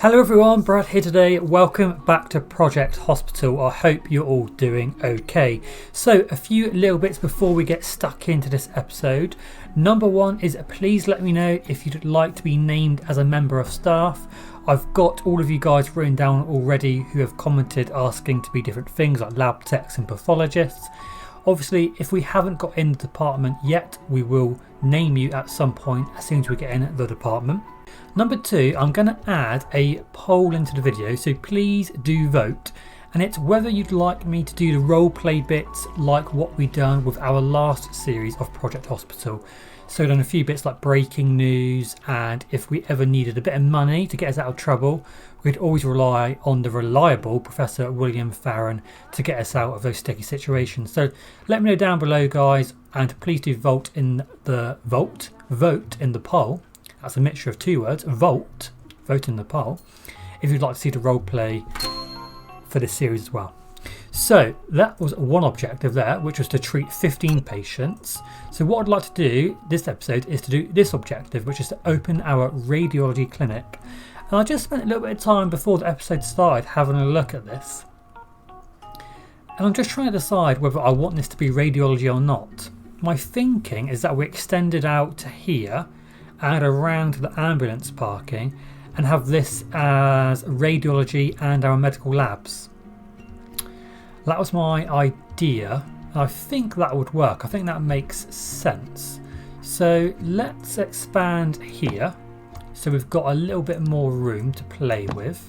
Hello everyone, Brad here today. Welcome back to Project Hospital. I hope you're all doing okay. So a few little bits before we get stuck into this episode. Number one is please let me know if you'd like to be named as a member of staff. I've got all of you guys written down already who have commented asking to be different things like lab techs and pathologists. Obviously, if we haven't got in the department yet, we will name you at some point as soon as we get in the department. Number two, I'm going to add a poll into the video, so please do vote. And it's whether you'd like me to do the role play bits like what we've done with our last series of Project Hospital. So done a few bits like breaking news, and if we ever needed a bit of money to get us out of trouble, we'd always rely on the reliable Professor William Farron to get us out of those sticky situations. So let me know down below, guys, and please do vote in the poll. That's a mixture of two words. Vote in the poll if you'd like to see the role play for this series as well. So that was one objective there, which was to treat 15 patients. So what I'd like to do this episode is to do this objective, which is to open our radiology clinic. And I just spent a little bit of time before the episode started having a look at this. And I'm just trying to decide whether I want this to be radiology or not. My thinking is that we extend it out to here and around the ambulance parking and have this as radiology and our medical labs. That was my idea. I think that would work. I think that makes sense. So let's expand here. So we've got a little bit more room to play with.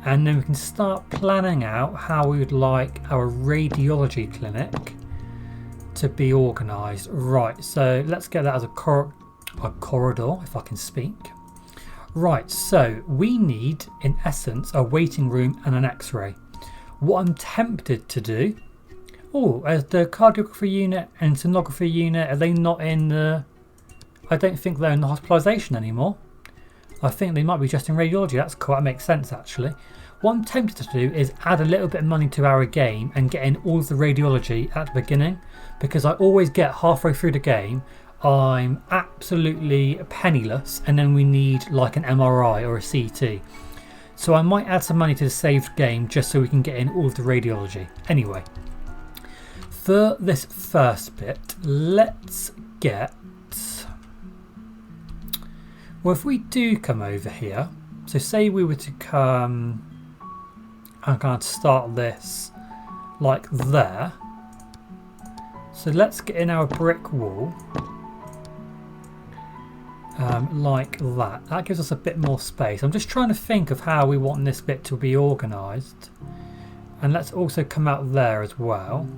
And then we can start planning out how we would like our radiology clinic to be organised. Right, so let's get that as a corridor, if I can speak. Right, so we need, in essence, a waiting room and an x-ray. What I'm tempted to do... as the cardiography unit and sonography unit, are they not in the... I don't think they're in the hospitalisation anymore. I think they might be just in radiology. That's cool, that makes sense actually. What I'm tempted to do is add a little bit of money to our game and get in all of the radiology at the beginning, because I always get halfway through the game I'm absolutely penniless and then we need like an MRI or a CT. So I might add some money to the saved game just so we can get in all of the radiology. Anyway, for this first bit, let's get... Well, if we do come over here, so say we were to come... I'm going to start this like there. So let's get in our brick wall. Like that. That gives us a bit more space. I'm just trying to think of how we want this bit to be organised. And let's also come out there as well.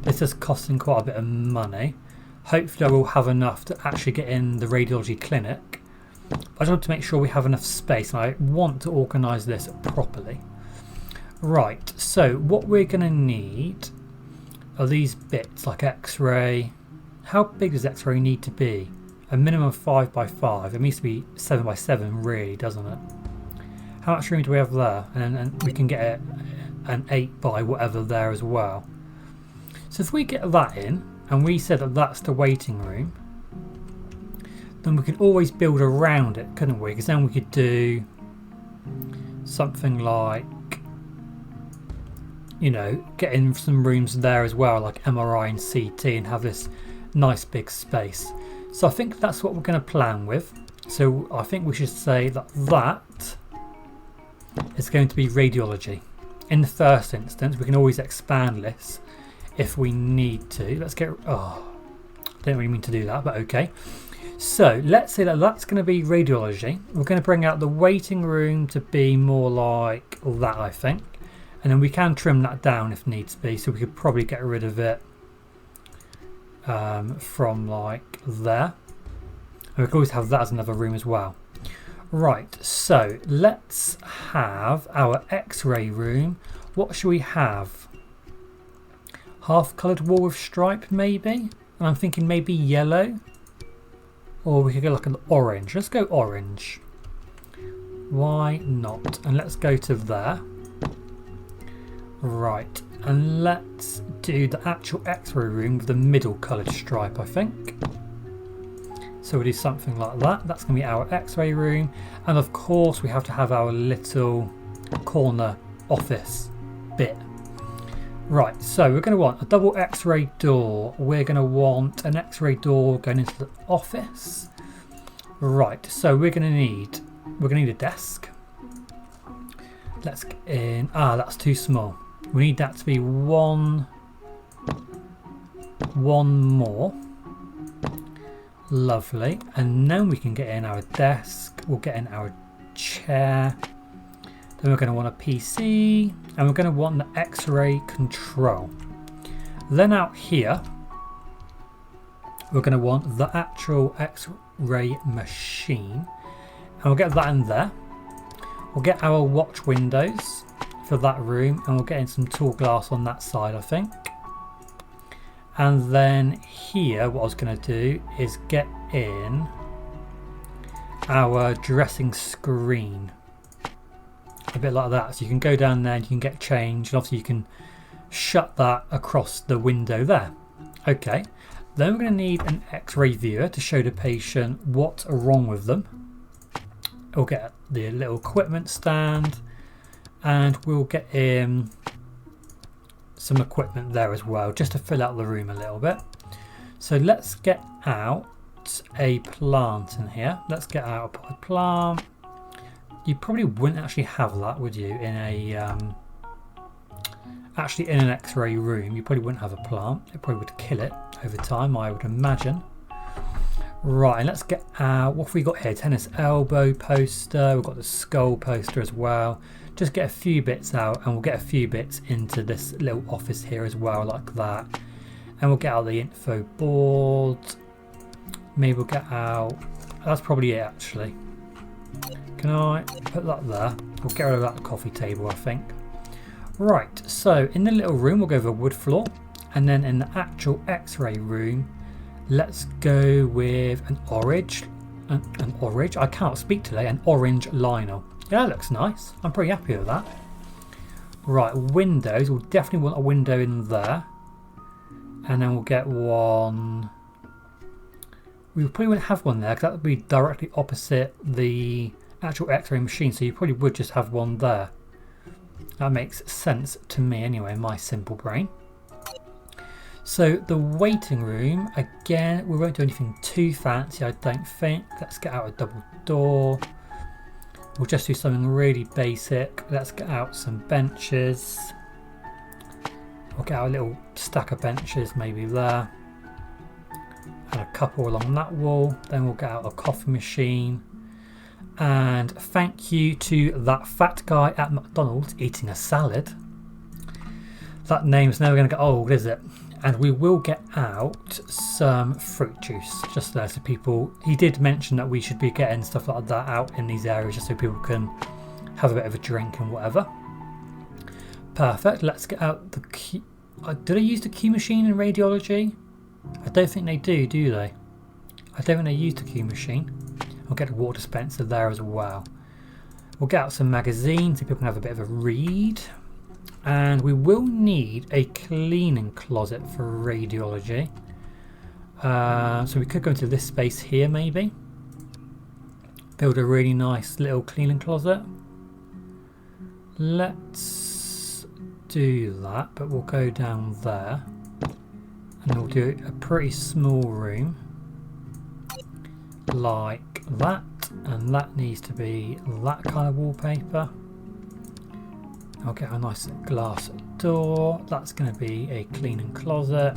This is costing quite a bit of money. Hopefully I will have enough to actually get in the radiology clinic. I just want to make sure we have enough space, and I want to organise this properly. Right, so what we're going to need are these bits like x-ray. How big does x-ray need to be? A minimum of 5x5. It needs to be 7x7 really, doesn't it? How much room do we have there? And we can get an 8x whatever there as well. So if we get that in, and we said that that's the waiting room, then we could always build around it, couldn't we? Because then we could do something like, you know, get in some rooms there as well, like MRI and CT, and have this nice big space. So I think that's what we're going to plan with. So I think we should say that that is going to be radiology. In the first instance, we can always expand this if we need to. Let's get... I don't really mean to do that, but okay. So let's say that that's going to be radiology. We're going to bring out the waiting room to be more like that, I think. And then we can trim that down if needs be. So we could probably get rid of it from like there. And we could always have that as another room as well. Right, so let's have our x-ray room. What should we have? Half coloured wall with stripe maybe? And I'm thinking maybe yellow. Or we could go like an orange. Let's go orange. Why not? And let's go to there. Right, and let's do the actual x-ray room with the middle coloured stripe, I think. So we'll do something like that. That's going to be our x-ray room. And of course we have to have our little corner office bit. Right, so we're going to want a double x-ray door. We're going to want an x-ray door going into the office. Right, so we're going to need a desk. Let's get in. That's too small. We need that to be one more. Lovely. And then we can get in our desk. We'll get in our chair. Then we're going to want a PC. And we're going to want the X-ray control. Then out here, we're going to want the actual X-ray machine. And we'll get that in there. We'll get our watch windows for that room. And we'll get in some tall glass on that side, I think. And then here, what I was going to do is get in our dressing screen. A bit like that. So you can go down there and you can get changed. And obviously you can shut that across the window there. Okay. Then we're going to need an X-ray viewer to show the patient what's wrong with them. We'll get the little equipment stand. And we'll get in some equipment there as well, just to fill out the room a little bit. So let's get out a plant in here. Let's get out a potted plant. You probably wouldn't actually have that, would you, in a actually in an X-ray room? You probably wouldn't have a plant. It probably would kill it over time, I would imagine. Right, and let's get out. What have we got here? Tennis elbow poster. We've got the skull poster as well. Just get a few bits out, and we'll get a few bits into this little office here as well, like that. And we'll get out the info board. Maybe we'll get out. That's probably it, actually. Can I put that there? We'll get rid of that coffee table, I think. Right, so in the little room, we'll go for wood floor. And then in the actual X-ray room, let's go with an orange. I can't speak today. An orange lino. Yeah, that looks nice. I'm pretty happy with that. Right, windows. We'll definitely want a window in there. And then we'll get one. We probably wouldn't have one there because that would be directly opposite the actual X-ray machine. So you probably would just have one there. That makes sense to me anyway, in my simple brain. So the waiting room, again, we won't do anything too fancy, I don't think. Let's get out a double door. We'll just do something really basic. Let's get out some benches. We'll get out a little stack of benches maybe there. And a couple along that wall. Then we'll get out a coffee machine. And thank you to that fat guy at McDonald's eating a salad. That name's never going to get old, is it? And we will get out some fruit juice just there so people. He did mention that we should be getting stuff like that out in these areas just so people can have a bit of a drink and whatever. Perfect. Let's get out the Q. Do they use the Q machine in radiology? I don't think they do they? I don't think they use the Q machine. We'll get a water dispenser there as well. We'll get out some magazines so people can have a bit of a read. And we will need a cleaning closet for radiology. So we could go into this space here maybe. Build a really nice little cleaning closet. Let's do that, but we'll go down there. And we'll do a pretty small room. Like that. And that needs to be that kind of wallpaper. I'll get a nice glass door. That's going to be a cleaning closet.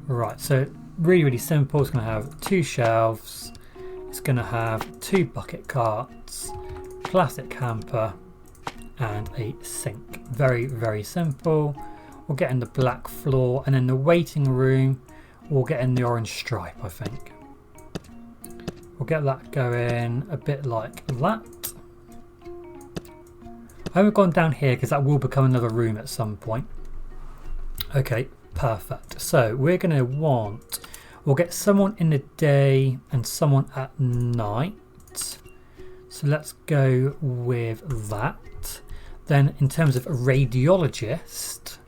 Right, so really simple. It's going to have 2 shelves. It's going to have 2 bucket carts, plastic hamper, and a sink. Very simple. We'll get in the black floor, and then the waiting room, we'll get in the orange stripe, I think. We'll get that going a bit like that. I haven't gone down here because that will become another room at some point. Okay, perfect. So we're going to want, we'll get someone in the day and someone at night. So let's go with that. Then in terms of a radiologist,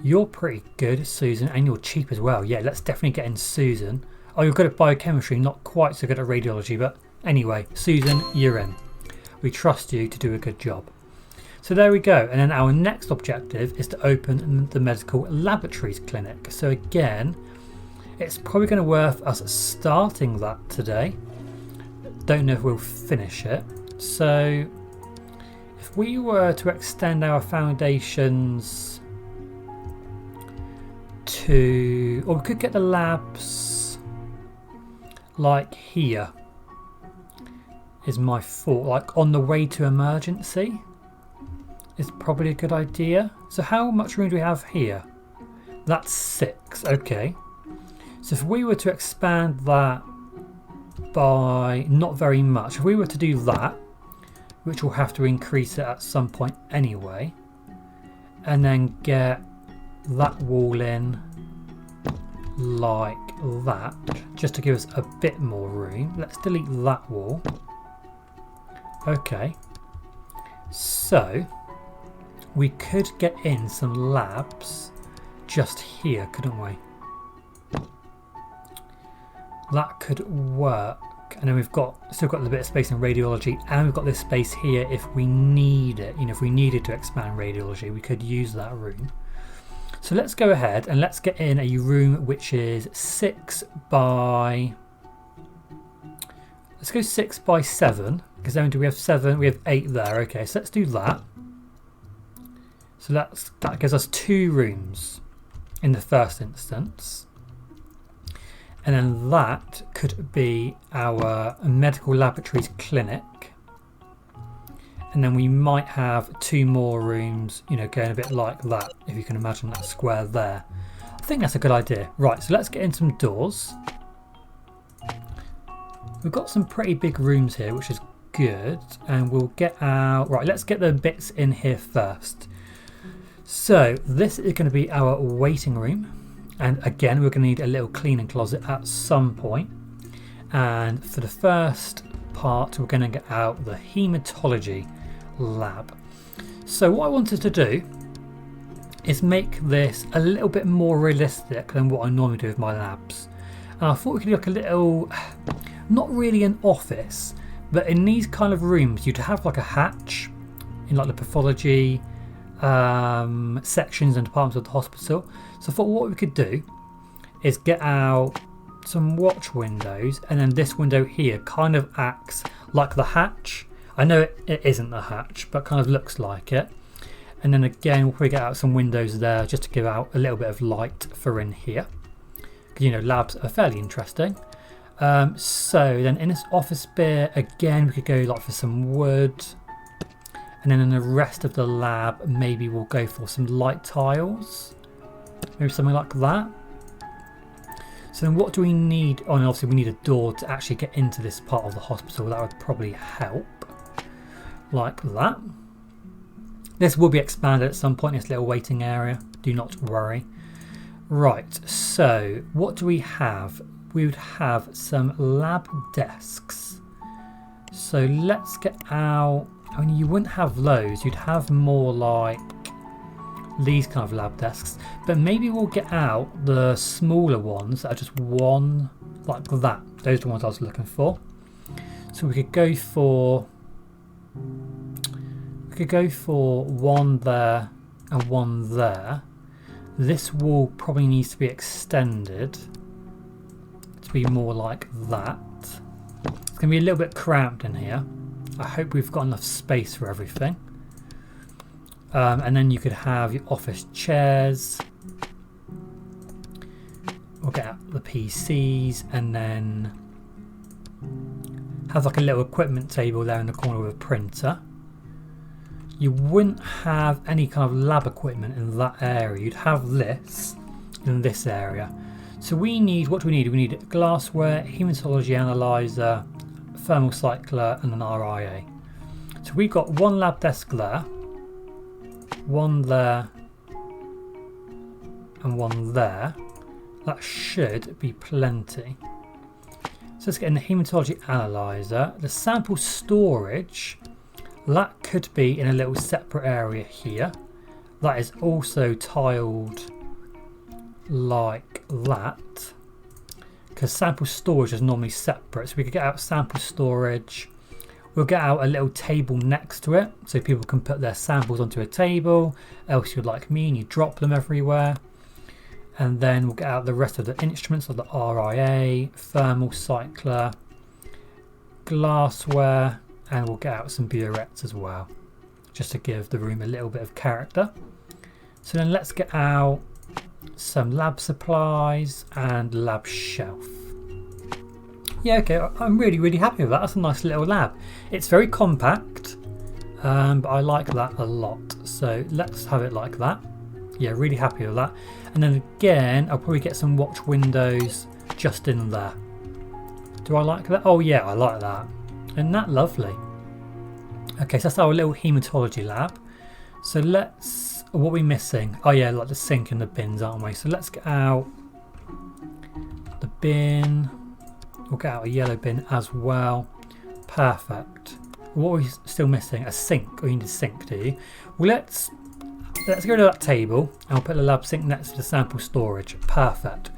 you're pretty good, Susan, and you're cheap as well. Yeah, let's definitely get in Susan. Oh, you're good at biochemistry, not quite so good at radiology, but anyway, Susan, you're in. We trust you to do a good job. So there we go. And then our next objective is to open the medical laboratories clinic. So again, it's probably going to worth us starting that today. Don't know if we'll finish it. So if we were to extend our foundations to, or we could get the labs like here is my thought, like on the way to emergency is probably a good idea. So how much room do we have here? That's 6. Okay. So if we were to expand that by not very much, if we were to do that, which we'll have to increase it at some point anyway, and then get that wall in like that, just to give us a bit more room. Let's delete that wall. Okay. So we could get in some labs just here, couldn't we? That could work. And then we've still got a bit of space in radiology, and we've got this space here if we need it. You know, if we needed to expand radiology, we could use that room. So let's go ahead and let's get in a room which is 6 by... Let's go 6 by 7, because then do we have 7? We have 8 there. Okay, so let's do that. So that gives us 2 rooms in the first instance. And then that could be our medical laboratories clinic. And then we might have 2 more rooms, you know, going a bit like that, if you can imagine that square there. I think that's a good idea. Right, so let's get in some doors. We've got some pretty big rooms here, which is good. And we'll get out... Right, let's get the bits in here first. So this is going to be our waiting room. And again, we're going to need a little cleaning closet at some point. And for the first part, we're going to get out the hematology lab. So what I wanted to do is make this a little bit more realistic than what I normally do with my labs. And I thought we could do like a little, not really an office, but in these kind of rooms, you'd have like a hatch in like the pathology sections and departments of the hospital. So I thought what we could do is get out some watch windows, and then this window here kind of acts like the hatch. I know it isn't the hatch, but kind of looks like it. And then again, we'll probably get out some windows there just to give out a little bit of light for in here. Because, you know, labs are fairly interesting. So then in this office bit, again, we could go like for some wood. And then in the rest of the lab, maybe we'll go for some light tiles. Maybe something like that. So then what do we need? Oh, and obviously we need a door to actually get into this part of the hospital. That would probably help. Like that. This will be expanded at some point, this little waiting area. Do not worry. Right, so what do we have? We would have some lab desks. So let's get out... I mean, you wouldn't have those. You'd have more like these kind of lab desks. But maybe we'll get out the smaller ones that are just one like that. Those are the ones I was looking for. So we could go for... one there and one there. This wall probably needs to be extended to be more like that. It's going to be a little bit cramped in here. I hope we've got enough space for everything. And then you could have your office chairs. We'll get out the PCs and then have like a little equipment table there in the corner with a printer. You wouldn't have any kind of lab equipment in that area. You'd have this in this area. So we need, what do we need? We need glassware, hematology analyzer, thermal cycler and an RIA. So we've got one lab desk there, one there and one there. That should be plenty. So let's get in the hematology analyzer. The sample storage, that could be in a little separate area here. That is also tiled like that. because sample storage is normally separate. So we could get out sample storage. We'll get out a little table next to it so people can put their samples onto a table, else you'd like me and you drop them everywhere. And then we'll get out the rest of the instruments like the RIA, thermal cycler, glassware, and we'll get out some burettes as well, just to give the room a little bit of character. So then let's get out some lab supplies and lab shelf. Yeah, okay, I'm really happy with that. That's a nice little lab. It's very compact, but I like that a lot. So let's have it like that. Yeah, really happy with that. And then again, I'll probably get some watch windows just in there. Do I like that? Oh yeah, I like that. Isn't that lovely? Okay, so that's our little haematology lab. So let's, what are we missing? Oh yeah, like the sink and the bins, aren't we? So let's get out the bin. We'll get out a yellow bin as well. Perfect. What are we still missing? A sink. Oh, you need a sink, do you? Well, let's go to that table and we'll put the lab sink next to the sample storage. Perfect.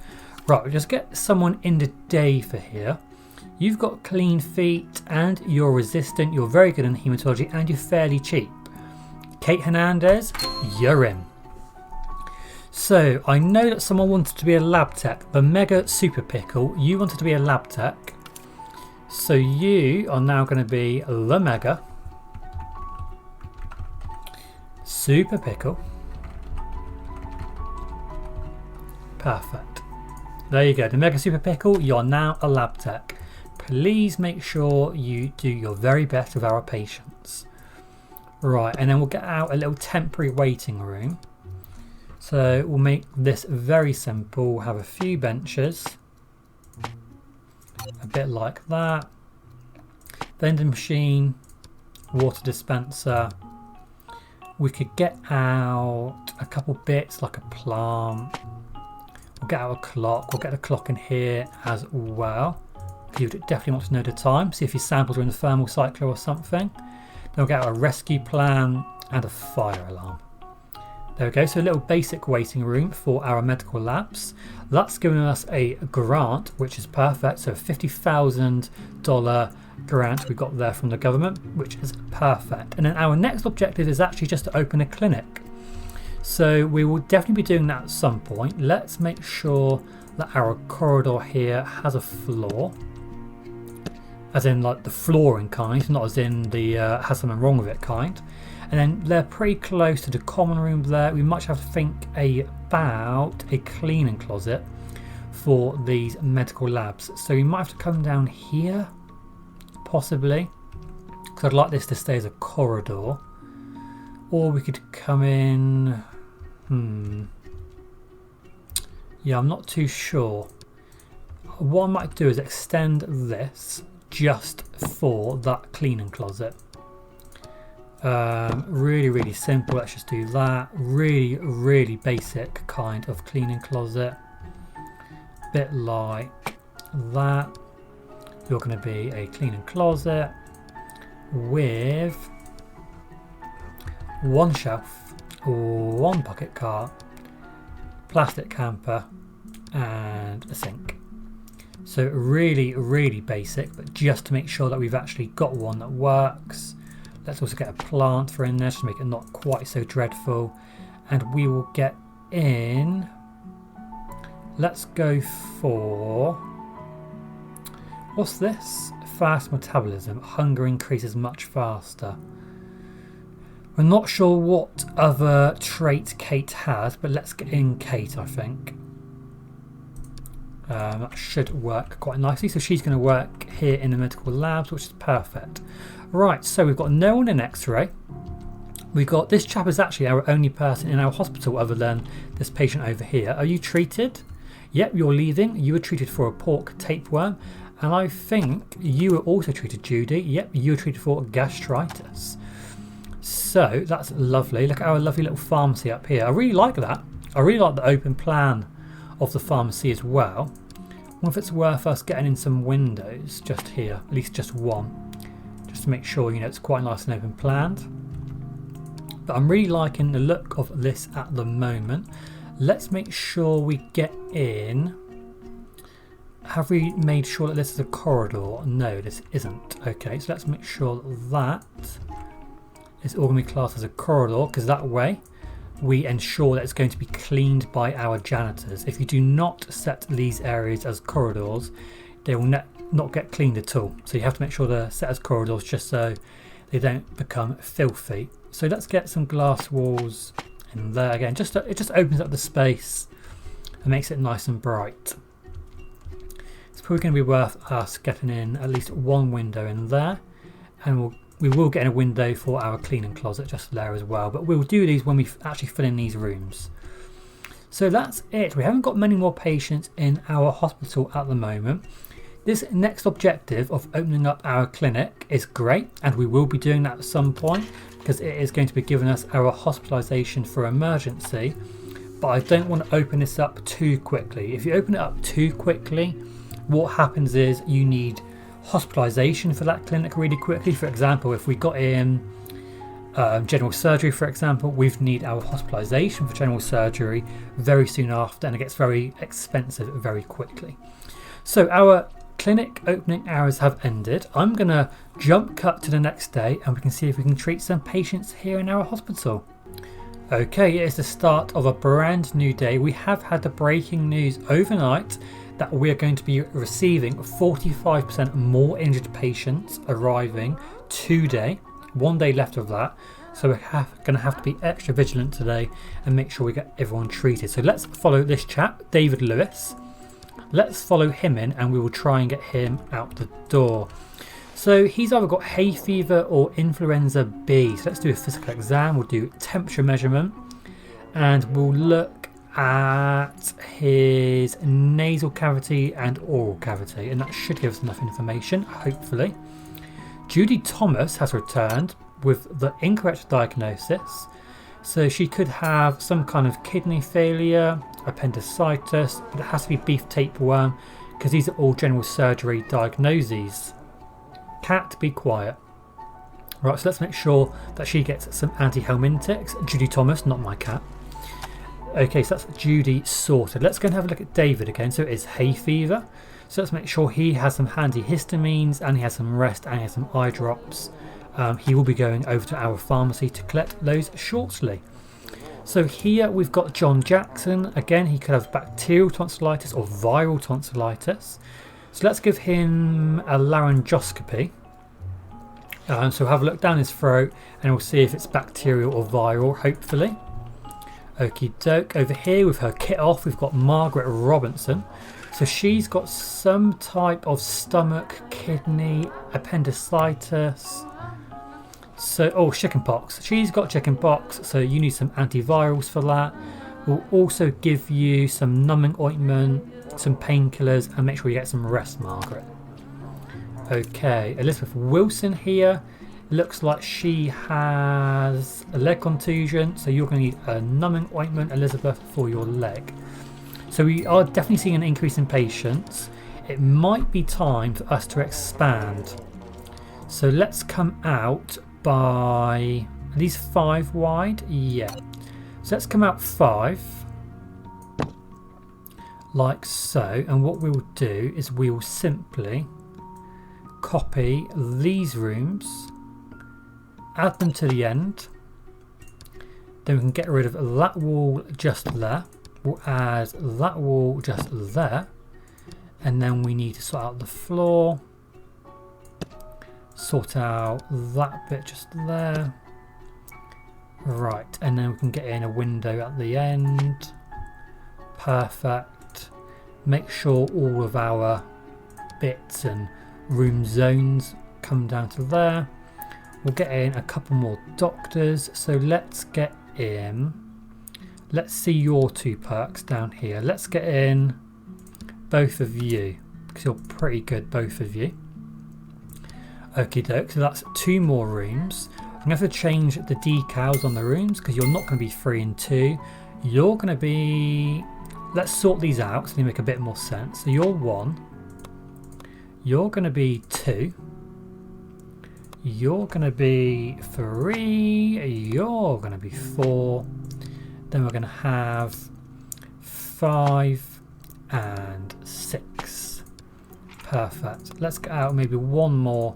Right, we'll just get someone in the day for here. You've got clean feet and you're resistant. You're very good in haematology and you're fairly cheap. Kate Hernandez, you're in. So I know that someone wanted to be a lab tech. The Mega Super Pickle, you wanted to be a lab tech. So you are now going to be the Mega Super Pickle. Perfect. There you go. The Mega Super Pickle, you're now a lab tech. Please make sure you do your very best with our patients. Right, and then we'll get out a little temporary waiting room. So we'll make this very simple. We'll have a few benches, a bit like that. Vending machine, water dispenser. We could get out a couple bits like a plant. We'll get out a clock. We'll get the clock in here as well. You would definitely want to know the time. See if your samples are in the thermal cycler or something. Then we'll get out a rescue plan and a fire alarm. There we go, so a little basic waiting room for our medical labs. That's giving us a grant, which is perfect. So a $50,000 grant we got there from the government, which is perfect. And then our next objective is actually just to open a clinic. So we will definitely be doing that at some point. Let's make sure that our corridor here has a floor. As in like the flooring kind, not as in the has something wrong with it kind. And then they're pretty close to the common room there. We might have to think about a cleaning closet for these medical labs. So we might have to come down here, possibly, because I'd like this to stay as a corridor. Or we could come in, yeah, I'm not too sure. What I might do is extend this just for that cleaning closet. Really simple. Let's just do that. Really basic kind of cleaning closet. Bit like that. You're going to be a cleaning closet with one shelf, one bucket cart, plastic camper, and a sink. So really basic, but just to make sure that we've actually got one that works. Let's also get a plant for in there to make it not quite so dreadful. And we will get in, let's go for, what's this? Fast metabolism. Hunger increases much faster. We're not sure what other trait Kate has, but let's get in Kate, I think. That should work quite nicely. So she's going to work here in the medical labs, which is perfect. Right, so we've got no one in X-ray. We've got, this chap is actually our only person in our hospital other than this patient over here. Are you treated? Yep, you're leaving. You were treated for a pork tapeworm. And I think you were also treated, Judy. Yep, you were treated for gastritis. So that's lovely. Look at our lovely little pharmacy up here. I really like that. I really like the open plan of the pharmacy as well. I wonder if it's worth us getting in some windows just here, at least just one. Just to make sure, you know, it's quite nice and open planned. But I'm really liking the look of this at the moment. Let's make sure we get in have we made sure that this is a corridor? No, this isn't. Okay, so let's make sure that is all going to be classed as a corridor, because that way we ensure that it's going to be cleaned by our janitors. If you do not set these areas as corridors, they will not get cleaned at all. So you have to make sure they're set as corridors just so they don't become filthy. So let's get some glass walls in there again. It just opens up the space and makes it nice and bright. It's probably going to be worth us getting in at least one window in there, and we will get in a window for our cleaning closet just there as well, but we'll do these when we actually fill in these rooms. So that's it. We haven't got many more patients in our hospital at the moment. This next objective of opening up our clinic is great, and we will be doing that at some point because it is going to be giving us our hospitalisation for emergency. But I don't want to open this up too quickly. If you open it up too quickly, what happens is you need hospitalisation for that clinic really quickly. For example, if we got in general surgery, for example, we'd need our hospitalisation for general surgery very soon after, and it gets very expensive very quickly. So our clinic opening hours have ended. I'm going to jump cut to the next day and we can see if we can treat some patients here in our hospital. Okay, it is the start of a brand new day. We have had the breaking news overnight that we're going to be receiving 45% more injured patients arriving today. 1 day left of that. So we're going to have to be extra vigilant today and make sure we get everyone treated. So let's follow this chap, David Lewis. Let's follow him in and we will try and get him out the door. So he's either got hay fever or influenza B. So let's do a physical exam. We'll do temperature measurement and we'll look at his nasal cavity and oral cavity, and that should give us enough information, hopefully. Judy Thomas has returned with the incorrect diagnosis. So she could have some kind of kidney failure, appendicitis, but it has to be beef tapeworm because these are all general surgery diagnoses. Cat, be quiet. Right, so let's make sure that she gets some antihelmintics. Judy Thomas, not my cat. Okay, so that's Judy sorted. Let's go and have a look at David again. So it is hay fever. So let's make sure he has some antihistamines and he has some rest and he has some eye drops. He will be going over to our pharmacy to collect those shortly. So here we've got John Jackson. Again, he could have bacterial tonsillitis or viral tonsillitis. So let's give him a laryngoscopy. So have a look down his throat and we'll see if it's bacterial or viral, hopefully. Okie doke. Over here with her kit off, we've got Margaret Robinson. So she's got some type of stomach, kidney, appendicitis. So, chickenpox. She's got chickenpox, so you need some antivirals for that. We'll also give you some numbing ointment, some painkillers, and make sure you get some rest, Margaret. Okay, Elizabeth Wilson here. Looks like she has a leg contusion, so you're going to need a numbing ointment, Elizabeth, for your leg. So we are definitely seeing an increase in patients. It might be time for us to expand. So let's come out by at least 5 wide. Yeah. So let's come out 5. Like so. And what we will do is we will simply copy these rooms, add them to the end. Then we can get rid of that wall just there. We'll add that wall just there. And then we need to sort out the floor. Sort out that bit just there. Right, and then we can get in a window at the end. Perfect. Make sure all of our bits and room zones come down to there. We'll get in a couple more doctors. So let's get in. Let's see your 2 perks down here. Let's get in both of you because you're pretty good, both of you. Okie doke, so that's 2 more rooms. I'm going to have to change the decals on the rooms because you're not going to be 3 and 2. You're going to be... Let's sort these out so they make a bit more sense. So you're 1. You're going to be 2. You're going to be 3. You're going to be 4. Then we're going to have 5 and 6. Perfect. Let's get out maybe one more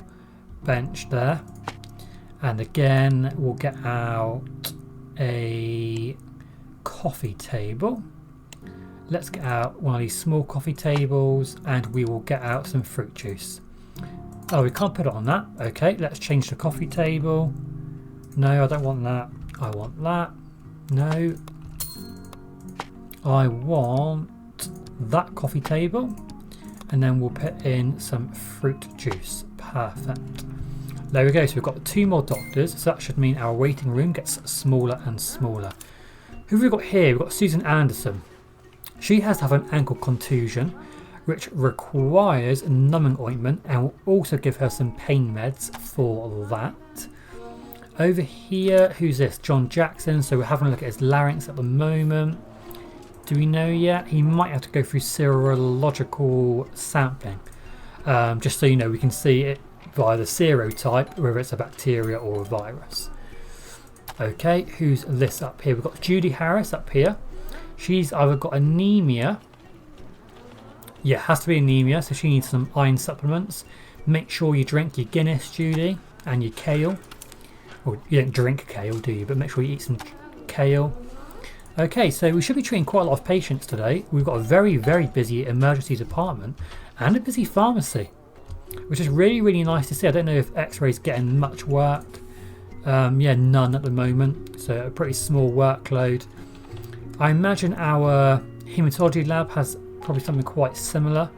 bench there. And again, we'll get out a coffee table. Let's get out one of these small coffee tables and we will get out some fruit juice. Oh, we can't put it on that. Okay, let's change the coffee table. No, I don't want that. I want that. No. I want that coffee table. And then we'll put in some fruit juice. Perfect. There we go. So we've got 2 more doctors. So that should mean our waiting room gets smaller and smaller. Who have we got here? We've got Susan Anderson. She has to have an ankle contusion, which requires numbing ointment, and will also give her some pain meds for that. Over here, who's this? John Jackson. So we're having a look at his larynx at the moment. Do we know yet? He might have to go through serological sampling. Just so you know, we can see it via the serotype, whether it's a bacteria or a virus. Okay, who's this up here? We've got Judy Harris up here. She's either got anemia. Yeah, it has to be anemia, so she needs some iron supplements. Make sure you drink your Guinness, Judy, and your kale. Well, you don't drink kale, do you? But make sure you eat some kale. Okay, so we should be treating quite a lot of patients today. We've got a very, very busy emergency department and a busy pharmacy, which is really, really nice to see. I don't know if X-ray's getting much work. Yeah, none at the moment, so a pretty small workload. I imagine our haematology lab has probably something quite similar.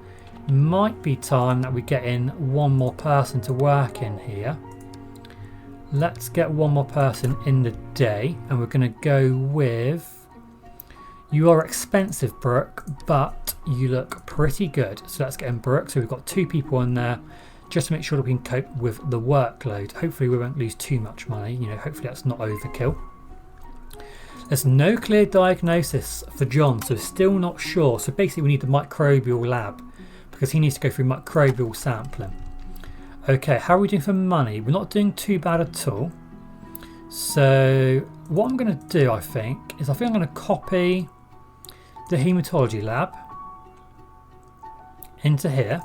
Might be time that we get in one more person to work in here. Let's get one more person in the day, and we're going to go with... You are expensive, Brooke, but you look pretty good. So let's get in Brooke. So we've got 2 people in there, just to make sure that we can cope with the workload. Hopefully we won't lose too much money. You know, hopefully that's not overkill. There's no clear diagnosis for John, so still not sure. So basically we need the microbial lab because he needs to go through microbial sampling. Okay, how are we doing for money? We're not doing too bad at all. So what I'm going to do, I think I'm going to copy the haematology lab into here.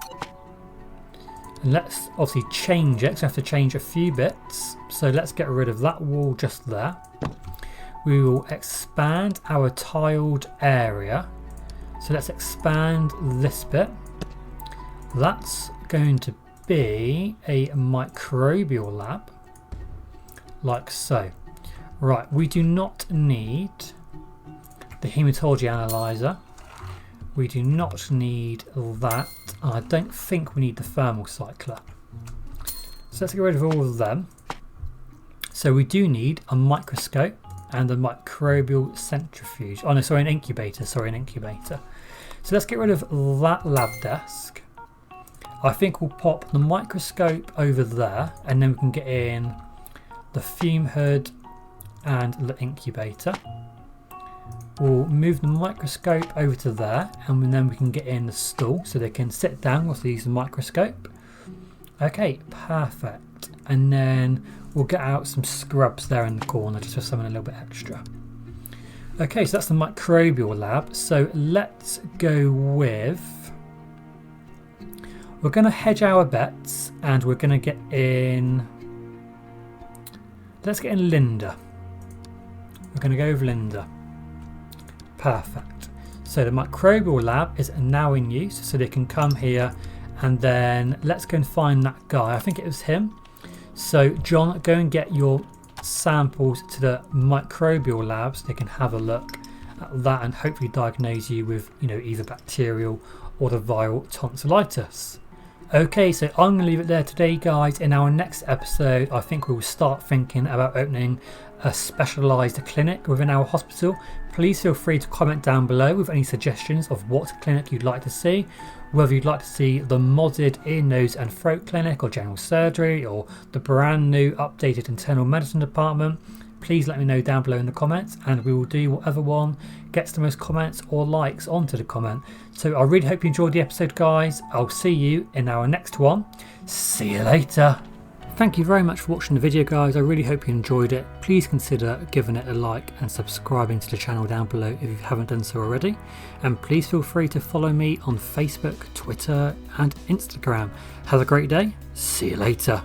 And let's obviously change it, so I have to change a few bits. So let's get rid of that wall just there. We will expand our tiled area. So let's expand this bit. That's going to be a microbial lab, like so. Right, we do not need the haematology analyzer. We do not need that. And I don't think we need the thermal cycler. So let's get rid of all of them. So we do need a microscope and a microbial centrifuge. Oh no, sorry, an incubator. So let's get rid of that lab desk. I think we'll pop the microscope over there, and then we can get in the fume hood and the incubator. We'll move the microscope over to there, and then we can get in the stool so they can sit down whilst they use the microscope. Okay, perfect. And then we'll get out some scrubs there in the corner just for something a little bit extra. Okay, so that's the microbial lab. So let's go with... We're going to hedge our bets, and we're going to get in... Let's get in Linda. We're going to go with Linda. Perfect. So the microbial lab is now in use, so they can come here, and then let's go and find that guy. I think it was him. So John, go and get your samples to the microbial lab so they can have a look at that and hopefully diagnose you with, you know, either bacterial or the viral tonsillitis. Okay, so I'm going to leave it there today, guys. In our next episode, I think we will start thinking about opening a specialised clinic within our hospital. Please feel free to comment down below with any suggestions of what clinic you'd like to see, whether you'd like to see the modded ear, nose and throat clinic or general surgery, or the brand new updated internal medicine department. Please let me know down below in the comments, and we will do whatever one gets the most comments or likes onto the comment. So I really hope you enjoyed the episode, guys. I'll see you in our next one. See you later. Thank you very much for watching the video, guys. I really hope you enjoyed it. Please consider giving it a like and subscribing to the channel down below if you haven't done so already. And please feel free to follow me on Facebook, Twitter and Instagram. Have a great day. See you later.